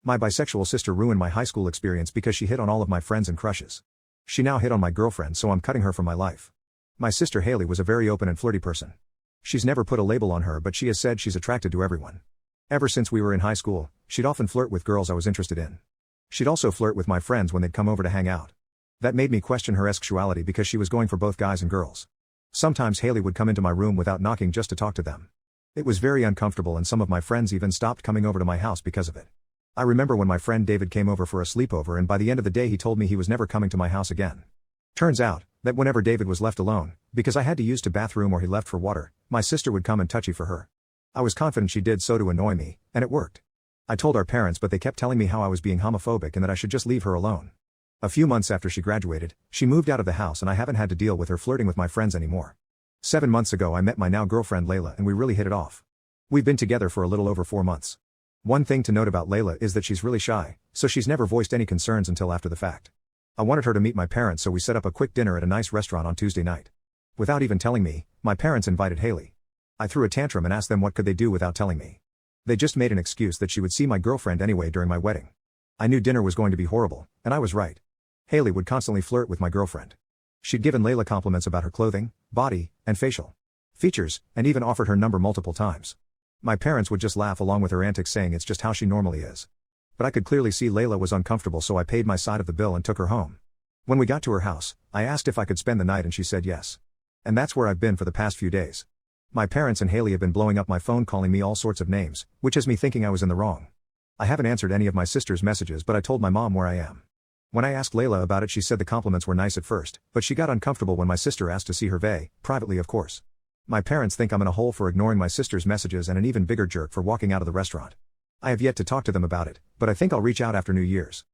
My bisexual sister ruined my high school experience because she hit on all of my friends and crushes. She now hit on my girlfriend, so I'm cutting her from my life. My sister Haley was a very open and flirty person. She's never put a label on her, but she has said she's attracted to everyone. Ever since we were in high school, she'd often flirt with girls I was interested in. She'd also flirt with my friends when they'd come over to hang out. That made me question her sexuality because she was going for both guys and girls. Sometimes Haley would come into my room without knocking just to talk to them. It was very uncomfortable, and some of my friends even stopped coming over to my house because of it. I remember when my friend David came over for a sleepover, and by the end of the day he told me he was never coming to my house again. Turns out that whenever David was left alone, because I had to use the bathroom or he left for water, my sister would come and touchy for her. I was confident she did so to annoy me, and it worked. I told our parents, but they kept telling me how I was being homophobic and that I should just leave her alone. A few months after she graduated, she moved out of the house, and I haven't had to deal with her flirting with my friends anymore. 7 months ago I met my now girlfriend Layla, and we really hit it off. We've been together for a little over 4 months. One thing to note about Layla is that she's really shy, so she's never voiced any concerns until after the fact. I wanted her to meet my parents, so we set up a quick dinner at a nice restaurant on Tuesday night. Without even telling me, my parents invited Haley. I threw a tantrum and asked them what could they do without telling me. They just made an excuse that she would see my girlfriend anyway during my wedding. I knew dinner was going to be horrible, and I was right. Haley would constantly flirt with my girlfriend. She'd given Layla compliments about her clothing, body, and facial features, and even offered her number multiple times. My parents would just laugh along with her antics, saying it's just how she normally is. But I could clearly see Layla was uncomfortable, so I paid my side of the bill and took her home. When we got to her house, I asked if I could spend the night, and she said yes. And that's where I've been for the past few days. My parents and Haley have been blowing up my phone, calling me all sorts of names, which has me thinking I was in the wrong. I haven't answered any of my sister's messages, but I told my mom where I am. When I asked Layla about it, she said the compliments were nice at first, but she got uncomfortable when my sister asked to see her privately, of course. My parents think I'm in a hole for ignoring my sister's messages, and an even bigger jerk for walking out of the restaurant. I have yet to talk to them about it, but I think I'll reach out after New Year's.